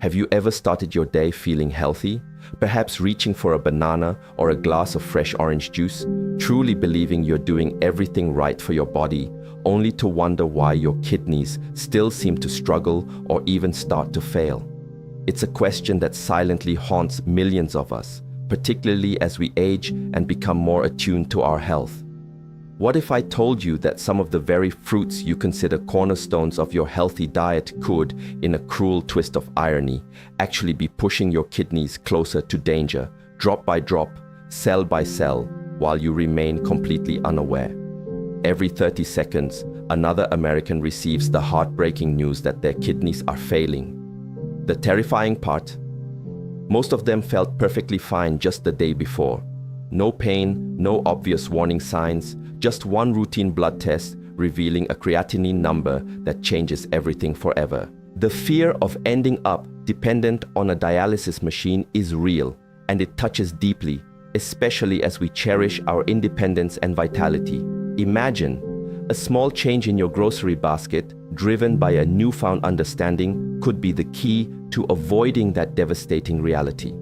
Have you ever started your day feeling healthy? Perhaps reaching for a banana or a glass of fresh orange juice, truly believing you're doing everything right for your body, only to wonder why your kidneys still seem to struggle or even start to fail. It's a question that silently haunts millions of us, particularly as we age and become more attuned to our health. What if I told you that some of the very fruits you consider cornerstones of your healthy diet could, in a cruel twist of irony, actually be pushing your kidneys closer to danger, drop by drop, cell by cell, while you remain completely unaware? Every 30 seconds, another American receives the heartbreaking news that their kidneys are failing. The terrifying part? Most of them felt perfectly fine just the day before. No pain, no obvious warning signs, just one routine blood test revealing a creatinine number that changes everything forever. The fear of ending up dependent on a dialysis machine is real, and it touches deeply, especially as we cherish our independence and vitality. Imagine, a small change in your grocery basket, driven by a newfound understanding, could be the key to avoiding that devastating reality.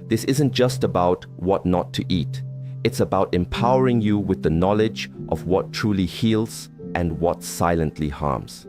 This isn't just about what not to eat. It's about empowering you with the knowledge of what truly heals and what silently harms.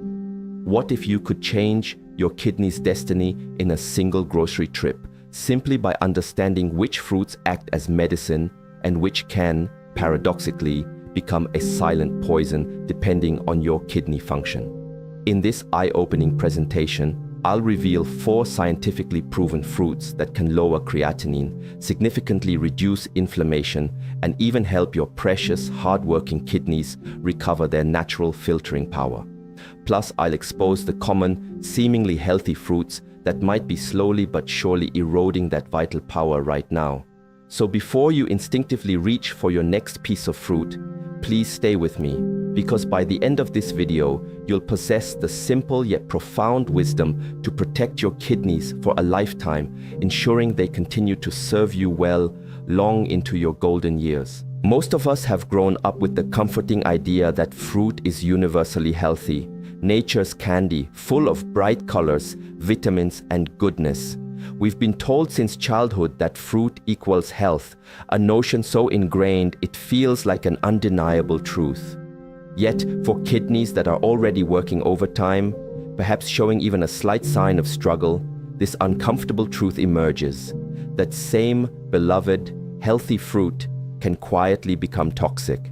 What if you could change your kidney's destiny in a single grocery trip, simply by understanding which fruits act as medicine and which can, paradoxically, become a silent poison depending on your kidney function? In this eye-opening presentation, I'll reveal 4 scientifically proven fruits that can lower creatinine, significantly reduce inflammation, and even help your precious, hard-working kidneys recover their natural filtering power. Plus, I'll expose the common, seemingly healthy fruits that might be slowly but surely eroding that vital power right now. So before you instinctively reach for your next piece of fruit, please stay with me, because by the end of this video, you'll possess the simple yet profound wisdom to protect your kidneys for a lifetime, ensuring they continue to serve you well long into your golden years. Most of us have grown up with the comforting idea that fruit is universally healthy, nature's candy, full of bright colors, vitamins, and goodness. We've been told since childhood that fruit equals health, a notion so ingrained it feels like an undeniable truth. Yet, for kidneys that are already working overtime, perhaps showing even a slight sign of struggle, this uncomfortable truth emerges. That same beloved, healthy fruit can quietly become toxic.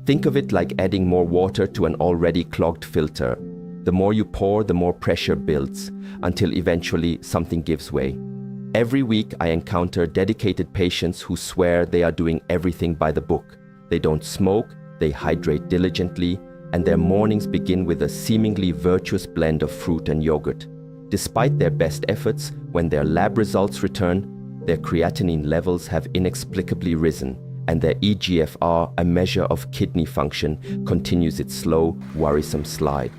Think of it like adding more water to an already clogged filter. The more you pour, the more pressure builds, until eventually something gives way. Every week I encounter dedicated patients who swear they are doing everything by the book. They don't smoke, they hydrate diligently, and their mornings begin with a seemingly virtuous blend of fruit and yogurt. Despite their best efforts, when their lab results return, their creatinine levels have inexplicably risen, and their eGFR, a measure of kidney function, continues its slow, worrisome slide.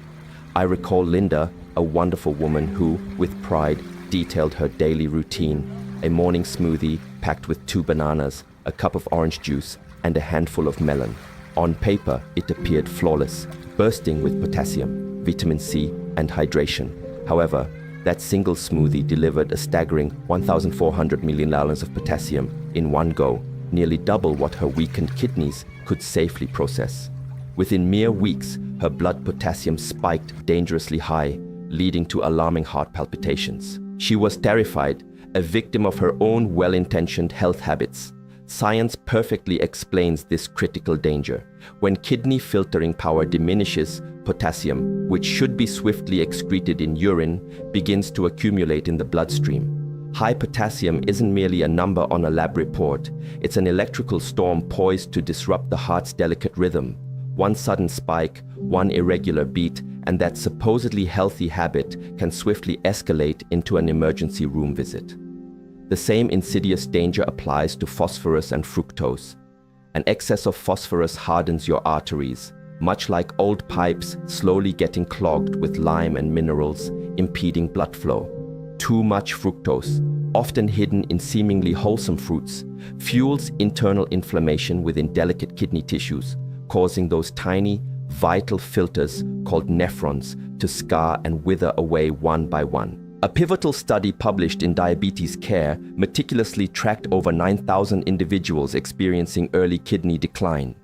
I recall Linda, a wonderful woman who, with pride, detailed her daily routine: a morning smoothie packed with 2 bananas, a cup of orange juice, and a handful of melon. On paper, it appeared flawless, bursting with potassium, vitamin C, and hydration. However, that single smoothie delivered a staggering 1,400 milliliters of potassium in one go, nearly double what her weakened kidneys could safely process. Within mere weeks, her blood potassium spiked dangerously high, leading to alarming heart palpitations. She was terrified, a victim of her own well-intentioned health habits. Science perfectly explains this critical danger. When kidney filtering power diminishes, potassium, which should be swiftly excreted in urine, begins to accumulate in the bloodstream. High potassium isn't merely a number on a lab report. It's an electrical storm poised to disrupt the heart's delicate rhythm. One sudden spike, one irregular beat, and that supposedly healthy habit can swiftly escalate into an emergency room visit. The same insidious danger applies to phosphorus and fructose. An excess of phosphorus hardens your arteries, much like old pipes slowly getting clogged with lime and minerals, impeding blood flow. Too much fructose, often hidden in seemingly wholesome fruits, fuels internal inflammation within delicate kidney tissues, causing those tiny, vital filters called nephrons to scar and wither away one by one. A pivotal study published in Diabetes Care meticulously tracked over 9,000 individuals experiencing early kidney decline.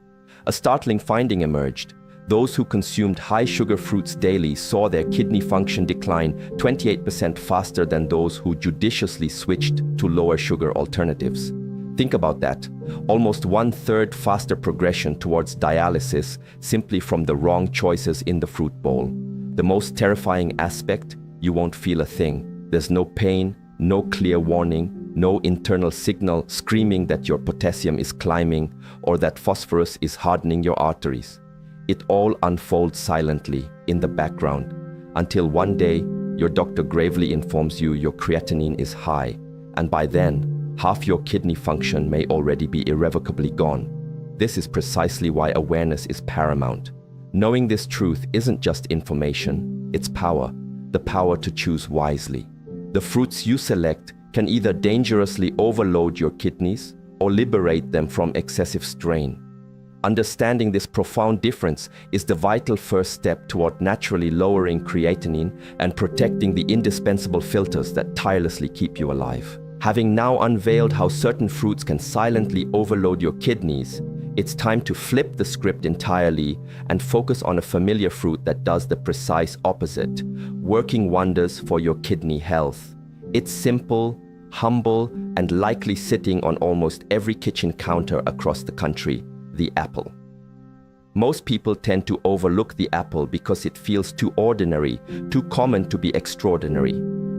A startling finding emerged. Those who consumed high-sugar fruits daily saw their kidney function decline 28% faster than those who judiciously switched to lower-sugar alternatives. Think about that. Almost one-third faster progression towards dialysis simply from the wrong choices in the fruit bowl. The most terrifying aspect? You won't feel a thing. There's no pain, no clear warning, no internal signal screaming that your potassium is climbing or that phosphorus is hardening your arteries. It all unfolds silently in the background until one day your doctor gravely informs you your creatinine is high, and by then, half your kidney function may already be irrevocably gone. This is precisely why awareness is paramount. Knowing this truth isn't just information, it's power. The power to choose wisely. The fruits you select can either dangerously overload your kidneys or liberate them from excessive strain. Understanding this profound difference is the vital first step toward naturally lowering creatinine and protecting the indispensable filters that tirelessly keep you alive. Having now unveiled how certain fruits can silently overload your kidneys, it's time to flip the script entirely and focus on a familiar fruit that does the precise opposite, working wonders for your kidney health. It's simple, humble, and likely sitting on almost every kitchen counter across the country: the apple. Most people tend to overlook the apple because it feels too ordinary, too common to be extraordinary.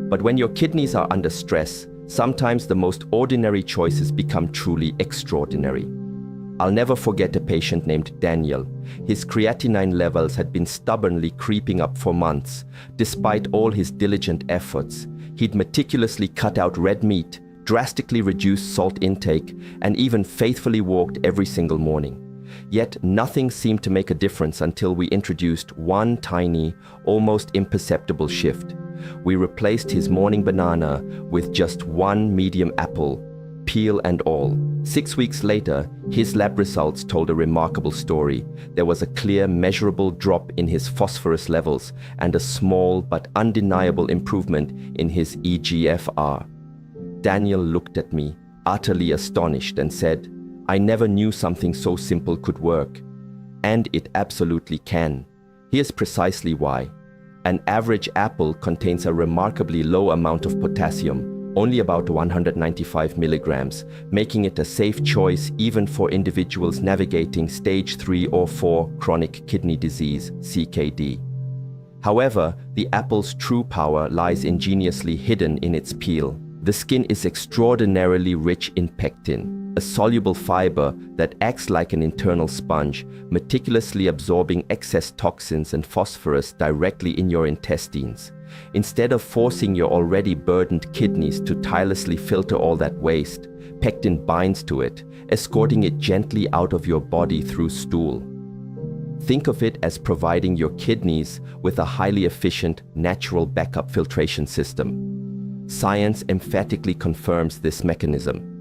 But when your kidneys are under stress, sometimes the most ordinary choices become truly extraordinary. I'll never forget a patient named Daniel. His creatinine levels had been stubbornly creeping up for months. Despite all his diligent efforts, he'd meticulously cut out red meat, drastically reduced salt intake, and even faithfully walked every single morning. Yet nothing seemed to make a difference until we introduced one tiny, almost imperceptible shift. We replaced his morning banana with just one medium apple, peel and all. 6 weeks later, his lab results told a remarkable story. There was a clear, measurable drop in his phosphorus levels and a small but undeniable improvement in his eGFR. Daniel looked at me, utterly astonished, and said, "I never knew something so simple could work." And it absolutely can. Here's precisely why. An average apple contains a remarkably low amount of potassium, only about 195 milligrams, making it a safe choice even for individuals navigating stage 3 or 4 chronic kidney disease, CKD. However, the apple's true power lies ingeniously hidden in its peel. The skin is extraordinarily rich in pectin, a soluble fiber that acts like an internal sponge, meticulously absorbing excess toxins and phosphorus directly in your intestines. Instead of forcing your already burdened kidneys to tirelessly filter all that waste, pectin binds to it, escorting it gently out of your body through stool. Think of it as providing your kidneys with a highly efficient, natural backup filtration system. Science emphatically confirms this mechanism.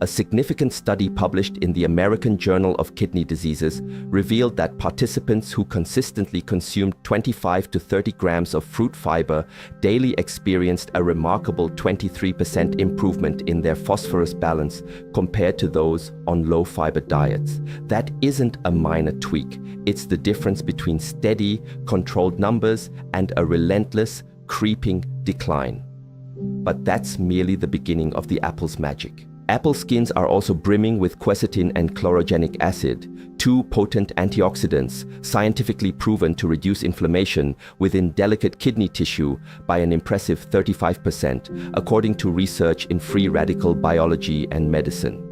A significant study published in the American Journal of Kidney Diseases revealed that participants who consistently consumed 25 to 30 grams of fruit fiber daily experienced a remarkable 23% improvement in their phosphorus balance compared to those on low-fiber diets. That isn't a minor tweak. It's the difference between steady, controlled numbers and a relentless, creeping decline. But that's merely the beginning of the apple's magic. Apple skins are also brimming with quercetin and chlorogenic acid, two potent antioxidants scientifically proven to reduce inflammation within delicate kidney tissue by an impressive 35%, according to research in free radical biology and medicine.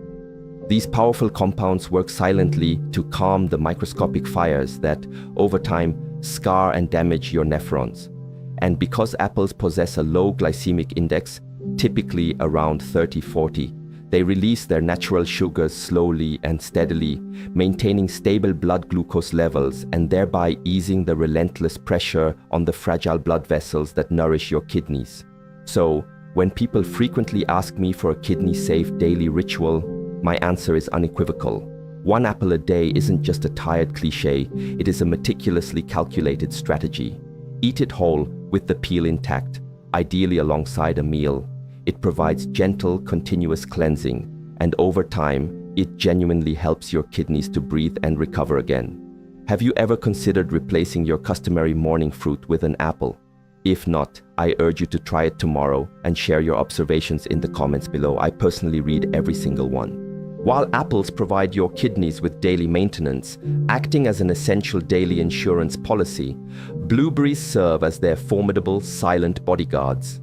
These powerful compounds work silently to calm the microscopic fires that, over time, scar and damage your nephrons. And because apples possess a low glycemic index, typically around 30-40, they release their natural sugars slowly and steadily, maintaining stable blood glucose levels and thereby easing the relentless pressure on the fragile blood vessels that nourish your kidneys. So, when people frequently ask me for a kidney-safe daily ritual, my answer is unequivocal. One apple a day isn't just a tired cliché, it is a meticulously calculated strategy. Eat it whole with the peel intact. ideally alongside a meal. It provides gentle, continuous cleansing, and over time, it genuinely helps your kidneys to breathe and recover again. Have you ever considered replacing your customary morning fruit with an apple? If not, I urge you to try it tomorrow and share your observations in the comments below. I personally read every single one. While apples provide your kidneys with daily maintenance, acting as an essential daily insurance policy, blueberries serve as their formidable silent bodyguards.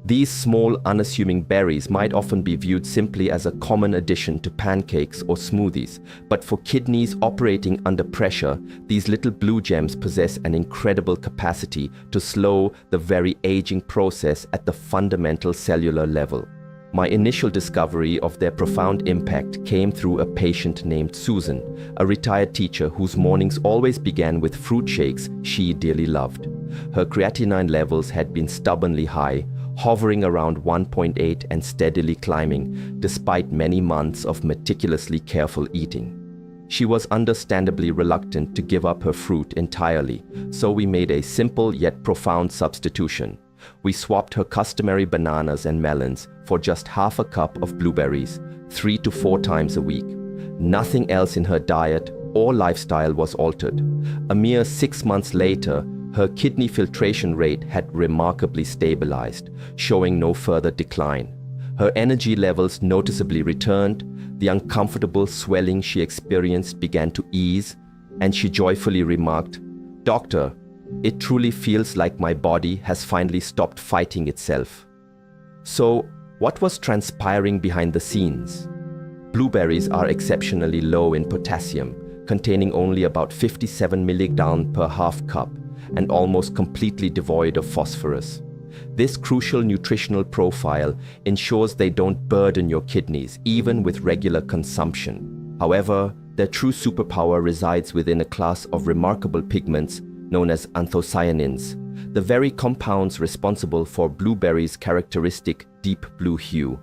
These small, unassuming berries might often be viewed simply as a common addition to pancakes or smoothies, but for kidneys operating under pressure, these little blue gems possess an incredible capacity to slow the very aging process at the fundamental cellular level. My initial discovery of their profound impact came through a patient named Susan, a retired teacher whose mornings always began with fruit shakes she dearly loved. Her creatinine levels had been stubbornly high, hovering around 1.8 and steadily climbing, despite many months of meticulously careful eating. She was understandably reluctant to give up her fruit entirely, so we made a simple yet profound substitution. We swapped her customary bananas and melons for just half a cup of blueberries, 3 to 4 times a week. Nothing else in her diet or lifestyle was altered. A mere 6 months later, her kidney filtration rate had remarkably stabilized, showing no further decline. Her energy levels noticeably returned, the uncomfortable swelling she experienced began to ease, and she joyfully remarked, "Doctor, it truly feels like my body has finally stopped fighting itself." So, what was transpiring behind the scenes? Blueberries are exceptionally low in potassium, containing only about 57 mg per half cup, and almost completely devoid of phosphorus. This crucial nutritional profile ensures they don't burden your kidneys, even with regular consumption. However, their true superpower resides within a class of remarkable pigments known as anthocyanins, the very compounds responsible for blueberries' characteristic deep blue hue.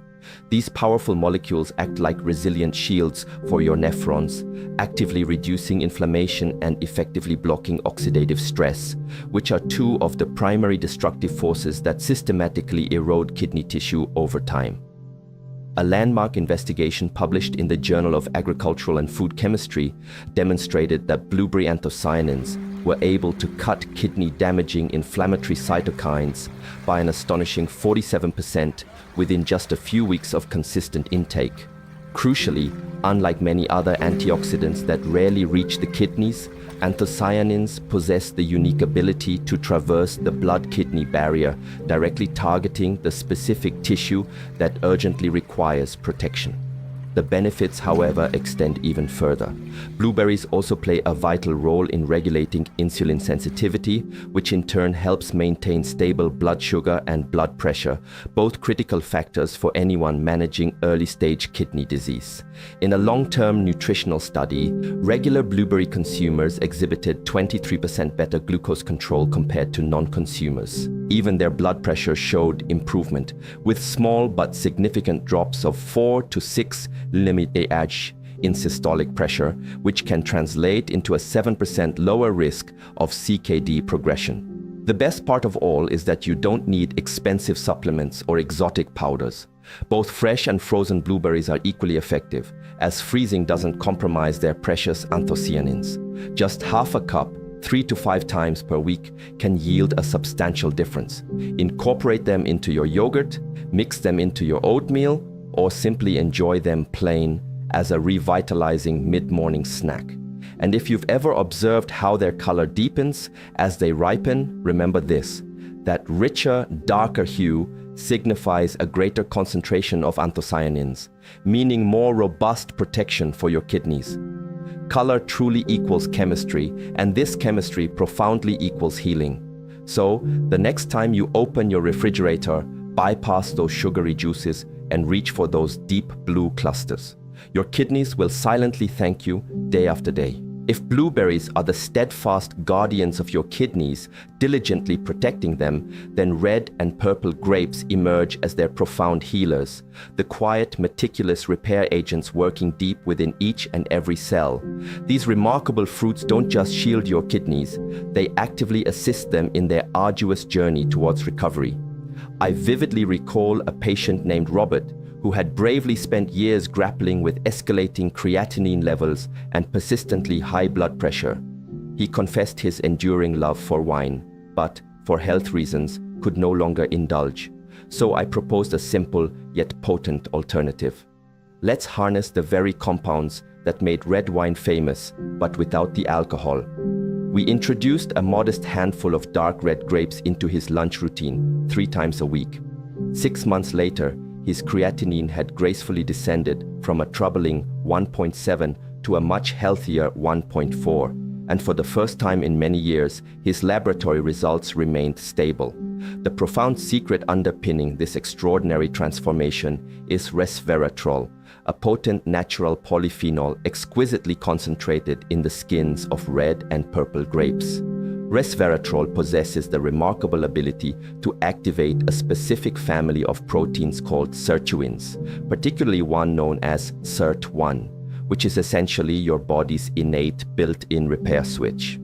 These powerful molecules act like resilient shields for your nephrons, actively reducing inflammation and effectively blocking oxidative stress, which are two of the primary destructive forces that systematically erode kidney tissue over time. A landmark investigation published in the Journal of Agricultural and Food Chemistry demonstrated that blueberry anthocyanins were able to cut kidney-damaging inflammatory cytokines by an astonishing 47% within just a few weeks of consistent intake. Crucially, unlike many other antioxidants that rarely reach the kidneys, anthocyanins possess the unique ability to traverse the blood-kidney barrier, directly targeting the specific tissue that urgently requires protection. The benefits, however, extend even further. Blueberries also play a vital role in regulating insulin sensitivity, which in turn helps maintain stable blood sugar and blood pressure, both critical factors for anyone managing early-stage kidney disease. In a long-term nutritional study, regular blueberry consumers exhibited 23% better glucose control compared to non-consumers. Even their blood pressure showed improvement, with small but significant drops of 4 to 6 mmHg in systolic pressure, which can translate into a 7% lower risk of CKD progression. The best part of all is that you don't need expensive supplements or exotic powders. Both fresh and frozen blueberries are equally effective, as freezing doesn't compromise their precious anthocyanins. Just half a cup 3 to 5 times per week can yield a substantial difference. Incorporate them into your yogurt, mix them into your oatmeal, or simply enjoy them plain as a revitalizing mid-morning snack. And if you've ever observed how their color deepens as they ripen, remember this: that richer, darker hue signifies a greater concentration of anthocyanins, meaning more robust protection for your kidneys. Color truly equals chemistry, and this chemistry profoundly equals healing. So, the next time you open your refrigerator, bypass those sugary juices and reach for those deep blue clusters. Your kidneys will silently thank you day after day. If blueberries are the steadfast guardians of your kidneys, diligently protecting them, then red and purple grapes emerge as their profound healers, the quiet, meticulous repair agents working deep within each and every cell. These remarkable fruits don't just shield your kidneys, they actively assist them in their arduous journey towards recovery. I vividly recall a patient named Robert who had bravely spent years grappling with escalating creatinine levels and persistently high blood pressure. He confessed his enduring love for wine, but, for health reasons, could no longer indulge. So I proposed a simple yet potent alternative. Let's harness the very compounds that made red wine famous, but without the alcohol. We introduced a modest handful of dark red grapes into his lunch routine 3 times a week. 6 months later, his creatinine had gracefully descended from a troubling 1.7 to a much healthier 1.4, and for the first time in many years, his laboratory results remained stable. The profound secret underpinning this extraordinary transformation is resveratrol, a potent natural polyphenol exquisitely concentrated in the skins of red and purple grapes. Resveratrol possesses the remarkable ability to activate a specific family of proteins called sirtuins, particularly one known as SIRT1, which is essentially your body's innate built-in repair switch.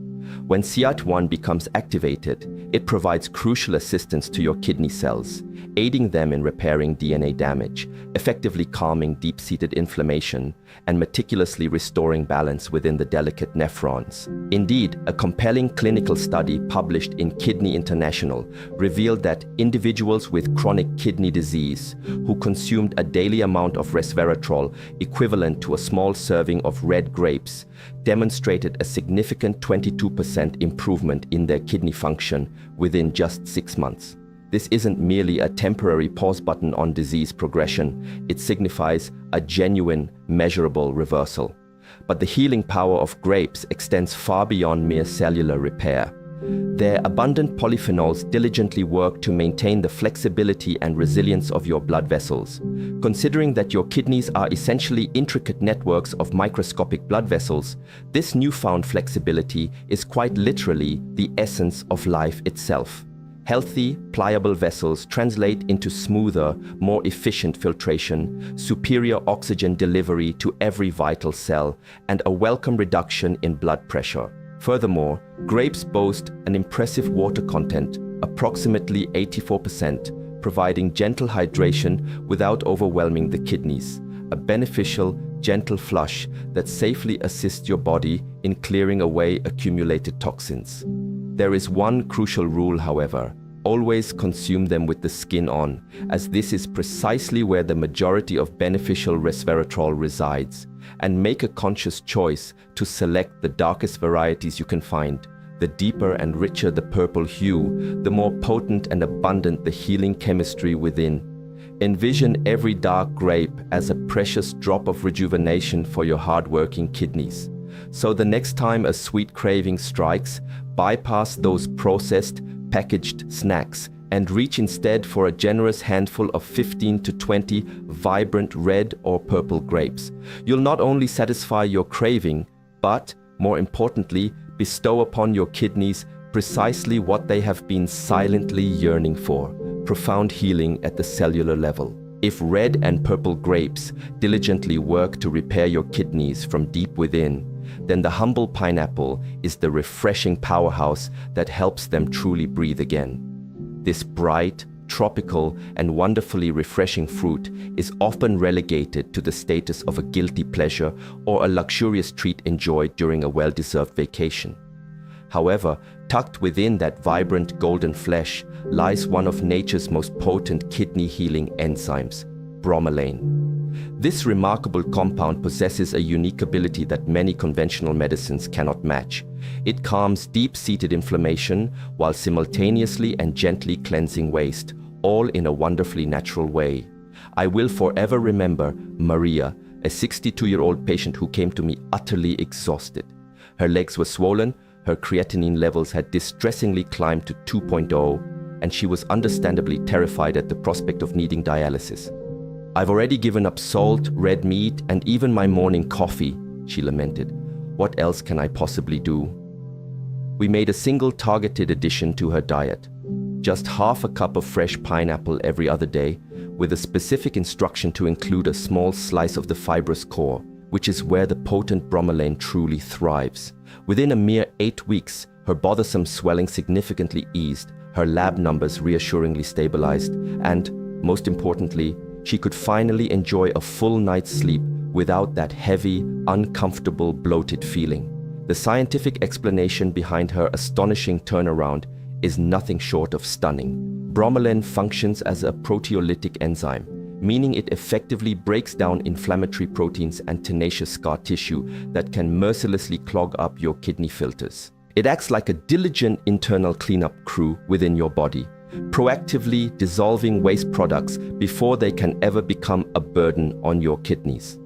When SIRT1 becomes activated, it provides crucial assistance to your kidney cells, aiding them in repairing DNA damage, effectively calming deep-seated inflammation, and meticulously restoring balance within the delicate nephrons. Indeed, a compelling clinical study published in Kidney International revealed that individuals with chronic kidney disease who consumed a daily amount of resveratrol equivalent to a small serving of red grapes demonstrated a significant 22% improvement in their kidney function within just 6 months. This isn't merely a temporary pause button on disease progression, it signifies a genuine, measurable reversal. But the healing power of grapes extends far beyond mere cellular repair. Their abundant polyphenols diligently work to maintain the flexibility and resilience of your blood vessels. Considering that your kidneys are essentially intricate networks of microscopic blood vessels, this newfound flexibility is quite literally the essence of life itself. Healthy, pliable vessels translate into smoother, more efficient filtration, superior oxygen delivery to every vital cell, and a welcome reduction in blood pressure. Furthermore, grapes boast an impressive water content, approximately 84%, providing gentle hydration without overwhelming the kidneys, a beneficial, gentle flush that safely assists your body in clearing away accumulated toxins. There is one crucial rule, however: always consume them with the skin on, as this is precisely where the majority of beneficial resveratrol resides, and make a conscious choice to select the darkest varieties you can find. The deeper and richer the purple hue, the more potent and abundant the healing chemistry within. Envision every dark grape as a precious drop of rejuvenation for your hard-working kidneys. So the next time a sweet craving strikes, bypass those processed, packaged snacks and reach instead for a generous handful of 15 to 20 vibrant red or purple grapes. You'll not only satisfy your craving, but, more importantly, bestow upon your kidneys precisely what they have been silently yearning for: profound healing at the cellular level. If red and purple grapes diligently work to repair your kidneys from deep within, then the humble pineapple is the refreshing powerhouse that helps them truly breathe again. This bright, tropical, and wonderfully refreshing fruit is often relegated to the status of a guilty pleasure or a luxurious treat enjoyed during a well-deserved vacation. However, tucked within that vibrant golden flesh lies one of nature's most potent kidney-healing enzymes, bromelain. This remarkable compound possesses a unique ability that many conventional medicines cannot match. It calms deep-seated inflammation while simultaneously and gently cleansing waste, all in a wonderfully natural way. I will forever remember Maria, a 62-year-old patient who came to me utterly exhausted. Her legs were swollen, her creatinine levels had distressingly climbed to 2.0, and she was understandably terrified at the prospect of needing dialysis. "I've already given up salt, red meat, and even my morning coffee," she lamented. "What else can I possibly do?" We made a single targeted addition to her diet: just half a cup of fresh pineapple every other day, with a specific instruction to include a small slice of the fibrous core, which is where the potent bromelain truly thrives. Within a mere 8 weeks, her bothersome swelling significantly eased, her lab numbers reassuringly stabilized, and, most importantly, she could finally enjoy a full night's sleep without that heavy, uncomfortable, bloated feeling. The scientific explanation behind her astonishing turnaround is nothing short of stunning. Bromelain functions as a proteolytic enzyme, meaning it effectively breaks down inflammatory proteins and tenacious scar tissue that can mercilessly clog up your kidney filters. It acts like a diligent internal cleanup crew within your body, proactively dissolving waste products before they can ever become a burden on your kidneys.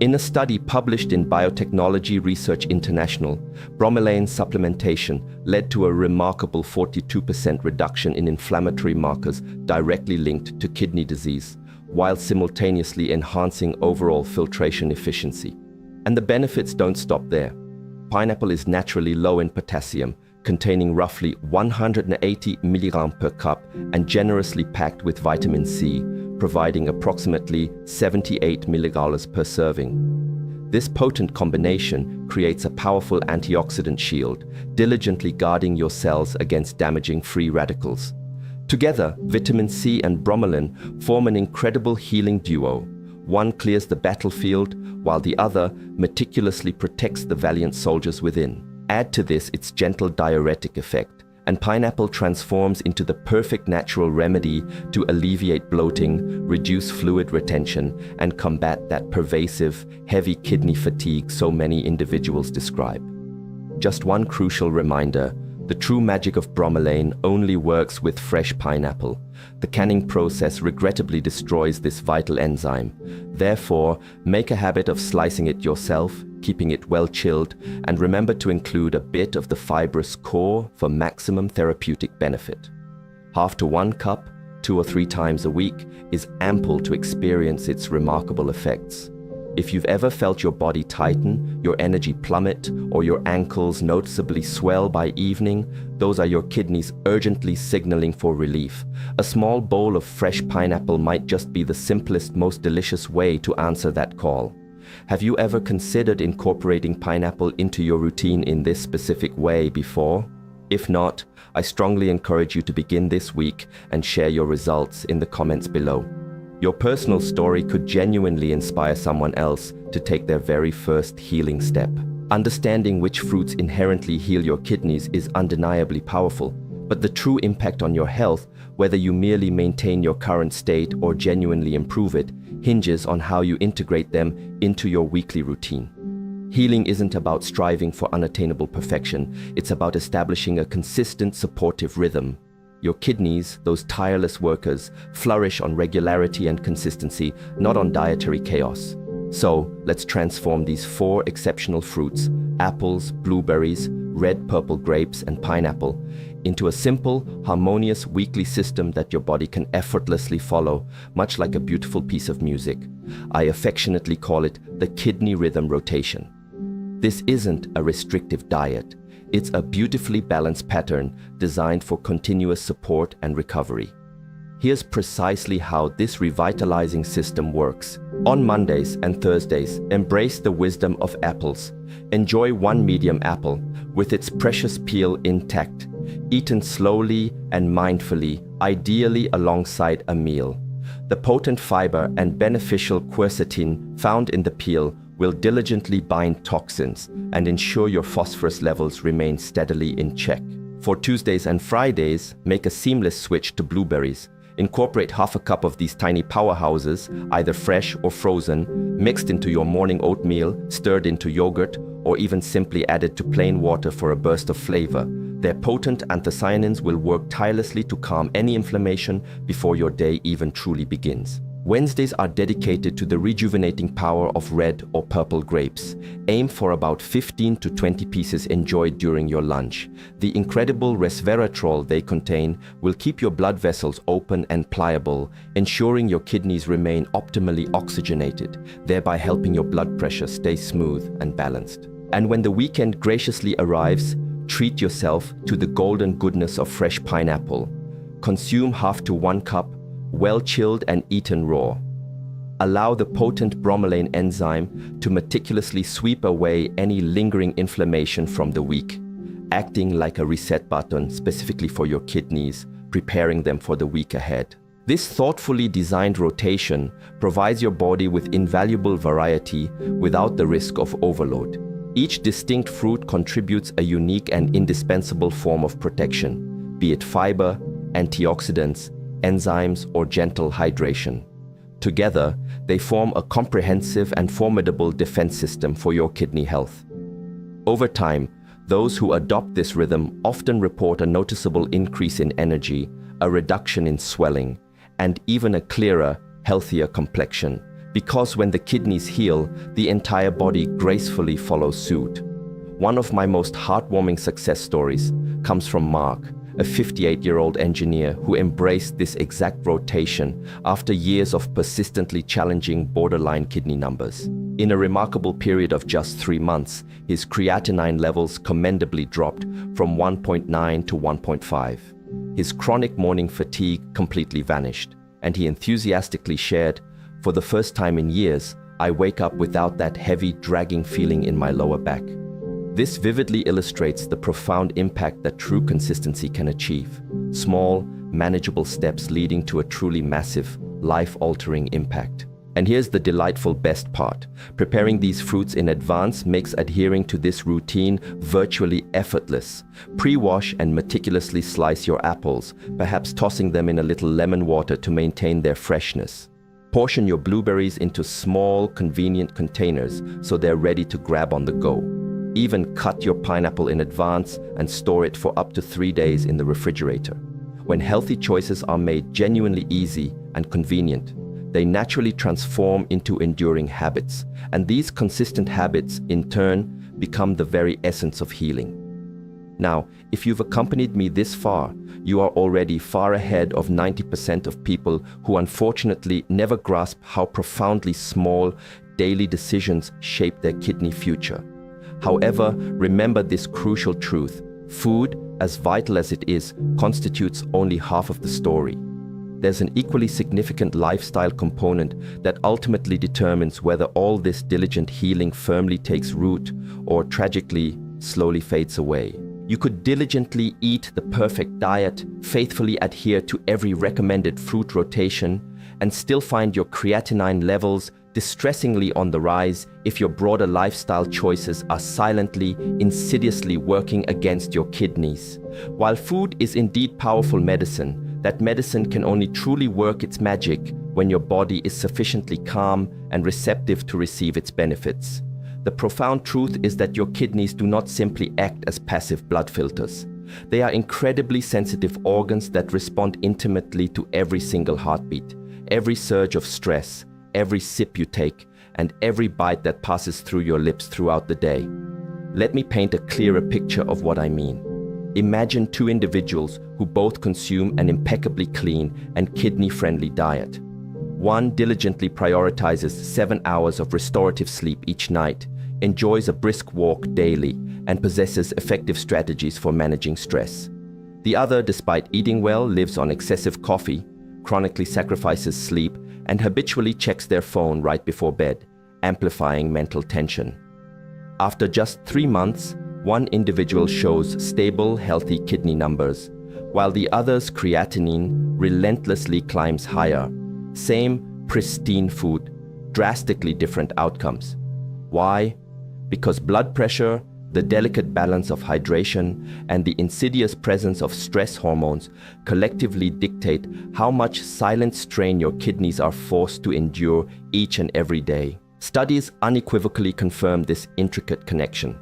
In a study published in Biotechnology Research International, bromelain supplementation led to a remarkable 42% reduction in inflammatory markers directly linked to kidney disease, while simultaneously enhancing overall filtration efficiency. And the benefits don't stop there. Pineapple is naturally low in potassium, containing roughly 180 mg per cup and generously packed with vitamin C, providing approximately 78 mg per serving. This potent combination creates a powerful antioxidant shield, diligently guarding your cells against damaging free radicals. Together, vitamin C and bromelain form an incredible healing duo. One clears the battlefield, while the other meticulously protects the valiant soldiers within. Add to this its gentle diuretic effect, and pineapple transforms into the perfect natural remedy to alleviate bloating, reduce fluid retention, and combat that pervasive, heavy kidney fatigue so many individuals describe. Just one crucial reminder: the true magic of bromelain only works with fresh pineapple. The canning process regrettably destroys this vital enzyme. Therefore, make a habit of slicing it yourself, keeping it well chilled, and remember to include a bit of the fibrous core for maximum therapeutic benefit. Half to 1 cup, 2 or 3 times a week, is ample to experience its remarkable effects. If you've ever felt your body tighten, your energy plummet, or your ankles noticeably swell by evening, those are your kidneys urgently signaling for relief. A small bowl of fresh pineapple might just be the simplest, most delicious way to answer that call. Have you ever considered incorporating pineapple into your routine in this specific way before? If not, I strongly encourage you to begin this week and share your results in the comments below. Your personal story could genuinely inspire someone else to take their very first healing step. Understanding which fruits inherently heal your kidneys is undeniably powerful, but the true impact on your health, whether you merely maintain your current state or genuinely improve it, hinges on how you integrate them into your weekly routine. Healing isn't about striving for unattainable perfection, it's about establishing a consistent, supportive rhythm. Your kidneys, those tireless workers, flourish on regularity and consistency, not on dietary chaos. So, let's transform these 4 exceptional fruits, apples, blueberries, red, purple grapes, and pineapple, into a simple, harmonious weekly system that your body can effortlessly follow, much like a beautiful piece of music. I affectionately call it the kidney rhythm rotation. This isn't a restrictive diet. It's a beautifully balanced pattern designed for continuous support and recovery. Here's precisely how this revitalizing system works. On Mondays and Thursdays, embrace the wisdom of apples. Enjoy 1 medium apple, with its precious peel intact, eaten slowly and mindfully, ideally alongside a meal. The potent fiber and beneficial quercetin found in the peel will diligently bind toxins and ensure your phosphorus levels remain steadily in check. For Tuesdays and Fridays, make a seamless switch to blueberries. Incorporate half a cup of these tiny powerhouses, either fresh or frozen, mixed into your morning oatmeal, stirred into yogurt, or even simply added to plain water for a burst of flavor. Their potent anthocyanins will work tirelessly to calm any inflammation before your day even truly begins. Wednesdays are dedicated to the rejuvenating power of red or purple grapes. Aim for about 15 to 20 pieces enjoyed during your lunch. The incredible resveratrol they contain will keep your blood vessels open and pliable, ensuring your kidneys remain optimally oxygenated, thereby helping your blood pressure stay smooth and balanced. And when the weekend graciously arrives, treat yourself to the golden goodness of fresh pineapple. Consume half to 1 cup, well chilled and eaten raw. Allow the potent bromelain enzyme to meticulously sweep away any lingering inflammation from the week. acting like a reset button specifically for your kidneys, preparing them for the week ahead. This thoughtfully designed rotation provides your body with invaluable variety without the risk of overload. Each distinct fruit contributes a unique and indispensable form of protection, be it fiber, antioxidants, enzymes, or gentle hydration. Together, they form a comprehensive and formidable defense system for your kidney health. Over time, those who adopt this rhythm often report a noticeable increase in energy, a reduction in swelling, and even a clearer, healthier complexion, because when the kidneys heal, the entire body gracefully follows suit. One of my most heartwarming success stories comes from Mark, a 58-year-old engineer who embraced this exact rotation after years of persistently challenging borderline kidney numbers. In a remarkable period of just 3 months, his creatinine levels commendably dropped from 1.9 to 1.5. His chronic morning fatigue completely vanished, and he enthusiastically shared, "For the first time in years, I wake up without that heavy, dragging feeling in my lower back." This vividly illustrates the profound impact that true consistency can achieve. Small, manageable steps leading to a truly massive, life-altering impact. And here's the delightful best part. Preparing these fruits in advance makes adhering to this routine virtually effortless. Pre-wash and meticulously slice your apples, perhaps tossing them in a little lemon water to maintain their freshness. Portion your blueberries into small, convenient containers so they're ready to grab on the go. Even cut your pineapple in advance and store it for up to 3 days in the refrigerator. When healthy choices are made genuinely easy and convenient, they naturally transform into enduring habits, and these consistent habits, in turn, become the very essence of healing. Now, if you've accompanied me this far, you are already far ahead of 90% of people who unfortunately never grasp how profoundly small daily decisions shape their kidney future. However, remember this crucial truth: food, as vital as it is, constitutes only half of the story. There's an equally significant lifestyle component that ultimately determines whether all this diligent healing firmly takes root or tragically slowly fades away. You could diligently eat the perfect diet, faithfully adhere to every recommended fruit rotation, and still find your creatinine levels distressingly on the rise if your broader lifestyle choices are silently, insidiously working against your kidneys. While food is indeed powerful medicine, that medicine can only truly work its magic when your body is sufficiently calm and receptive to receive its benefits. The profound truth is that your kidneys do not simply act as passive blood filters. They are incredibly sensitive organs that respond intimately to every single heartbeat, every surge of stress, every sip you take, and every bite that passes through your lips throughout the day. Let me paint a clearer picture of what I mean. Imagine 2 individuals who both consume an impeccably clean and kidney-friendly diet. One diligently prioritizes 7 hours of restorative sleep each night, enjoys a brisk walk daily, and possesses effective strategies for managing stress. The other, despite eating well, lives on excessive coffee, chronically sacrifices sleep, and habitually checks their phone right before bed, amplifying mental tension. After just 3 months, one individual shows stable, healthy kidney numbers, while the other's creatinine relentlessly climbs higher. Same pristine food, drastically different outcomes. Why? Because blood pressure, the delicate balance of hydration, and the insidious presence of stress hormones collectively dictate how much silent strain your kidneys are forced to endure each and every day. Studies unequivocally confirm this intricate connection.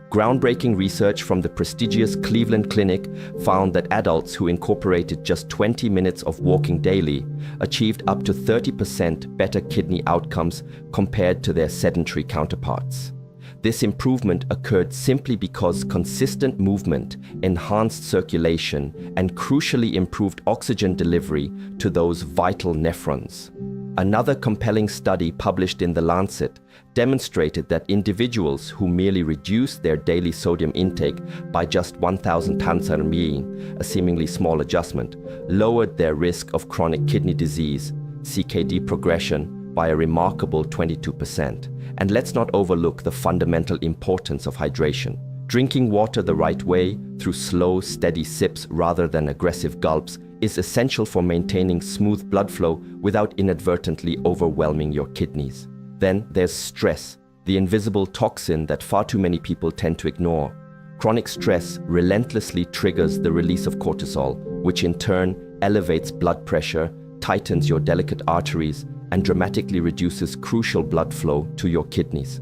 Groundbreaking research from the prestigious Cleveland Clinic found that adults who incorporated just 20 minutes of walking daily achieved up to 30% better kidney outcomes compared to their sedentary counterparts. This improvement occurred simply because consistent movement enhanced circulation and crucially improved oxygen delivery to those vital nephrons. Another compelling study published in The Lancet demonstrated that individuals who merely reduced their daily sodium intake by just 1,000 tanzarmine, a seemingly small adjustment, lowered their risk of chronic kidney disease, CKD progression, by a remarkable 22%. And let's not overlook the fundamental importance of hydration. Drinking water the right way, through slow, steady sips rather than aggressive gulps, is essential for maintaining smooth blood flow without inadvertently overwhelming your kidneys. Then there's stress, the invisible toxin that far too many people tend to ignore. Chronic stress relentlessly triggers the release of cortisol, which in turn elevates blood pressure, tightens your delicate arteries, and dramatically reduces crucial blood flow to your kidneys.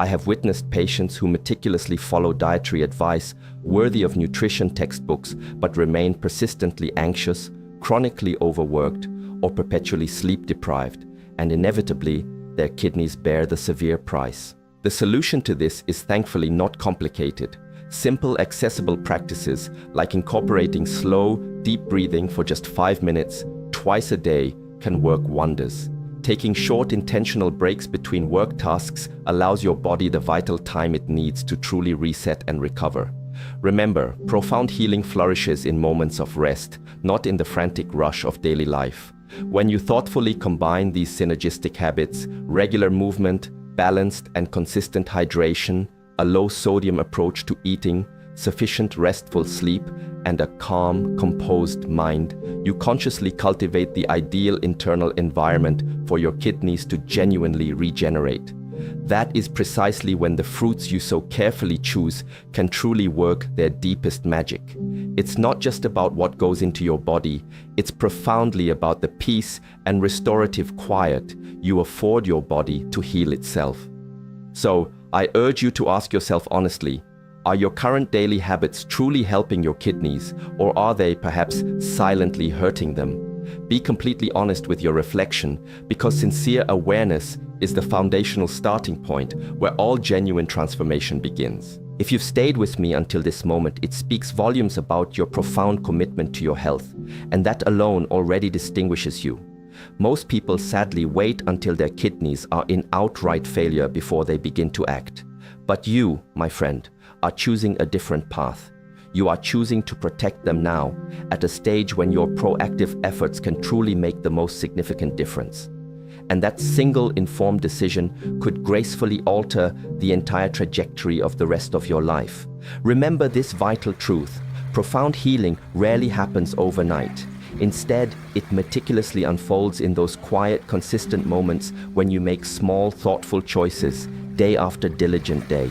I have witnessed patients who meticulously follow dietary advice worthy of nutrition textbooks but remain persistently anxious, chronically overworked, or perpetually sleep-deprived, and inevitably, their kidneys bear the severe price. The solution to this is thankfully not complicated. Simple, accessible practices like incorporating slow, deep breathing for just 5 minutes twice a day can work wonders. Taking short, intentional breaks between work tasks allows your body the vital time it needs to truly reset and recover. Remember, profound healing flourishes in moments of rest, not in the frantic rush of daily life. When you thoughtfully combine these synergistic habits, regular movement, balanced and consistent hydration, a low-sodium approach to eating, sufficient restful sleep, and a calm, composed mind, you consciously cultivate the ideal internal environment for your kidneys to genuinely regenerate. That is precisely when the fruits you so carefully choose can truly work their deepest magic. It's not just about what goes into your body, it's profoundly about the peace and restorative quiet you afford your body to heal itself. So, I urge you to ask yourself honestly, are your current daily habits truly helping your kidneys, or are they perhaps silently hurting them? Be completely honest with your reflection, because sincere awareness is the foundational starting point where all genuine transformation begins. If you've stayed with me until this moment, it speaks volumes about your profound commitment to your health, and that alone already distinguishes you. Most people sadly wait until their kidneys are in outright failure before they begin to act. But you, my friend, are choosing a different path. You are choosing to protect them now, at a stage when your proactive efforts can truly make the most significant difference. And that single informed decision could gracefully alter the entire trajectory of the rest of your life. Remember this vital truth: profound healing rarely happens overnight. Instead, it meticulously unfolds in those quiet, consistent moments when you make small, thoughtful choices, day after diligent day.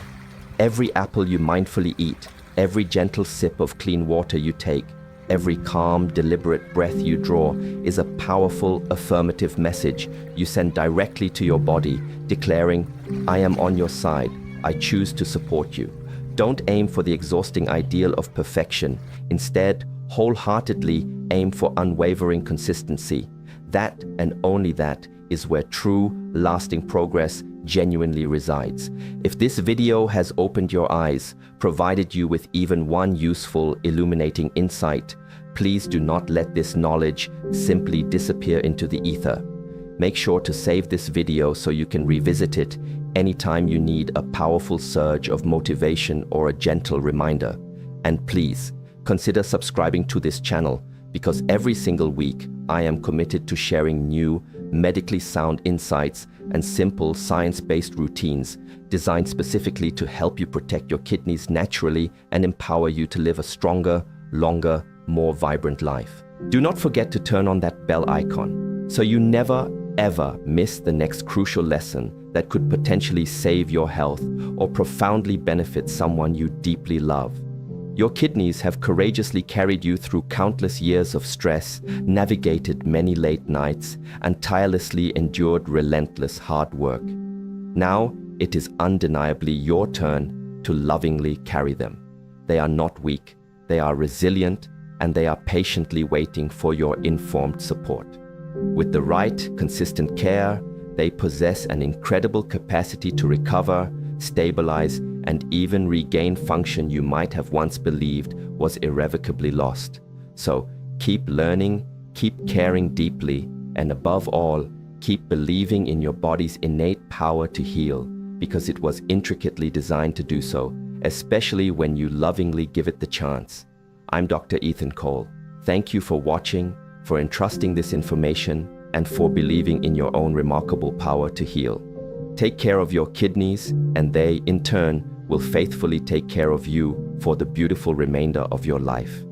Every apple you mindfully eat, every gentle sip of clean water you take, every calm, deliberate breath you draw is a powerful, affirmative message you send directly to your body, declaring, "I am on your side. I choose to support you." Don't aim for the exhausting ideal of perfection. Instead, wholeheartedly aim for unwavering consistency. That, and only that, is where true, lasting progress genuinely resides. If this video has opened your eyes, provided you with even one useful, illuminating insight, please do not let this knowledge simply disappear into the ether. Make sure to save this video so you can revisit it anytime you need a powerful surge of motivation or a gentle reminder. And please, consider subscribing to this channel, because every single week I am committed to sharing new, medically sound insights and simple science-based routines designed specifically to help you protect your kidneys naturally and empower you to live a stronger, longer, more vibrant life. Do not forget to turn on that bell icon so you never ever miss the next crucial lesson that could potentially save your health or profoundly benefit someone you deeply love. Your kidneys have courageously carried you through countless years of stress, navigated many late nights, and tirelessly endured relentless hard work. Now, it is undeniably your turn to lovingly carry them. They are not weak, they are resilient, and they are patiently waiting for your informed support. With the right, consistent care, they possess an incredible capacity to recover, stabilize, and even regain function you might have once believed was irrevocably lost. So, keep learning, keep caring deeply, and above all, keep believing in your body's innate power to heal, because it was intricately designed to do so, especially when you lovingly give it the chance. I'm Dr. Ethan Cole. Thank you for watching, for entrusting this information, and for believing in your own remarkable power to heal. Take care of your kidneys, and they, in turn, will faithfully take care of you for the beautiful remainder of your life.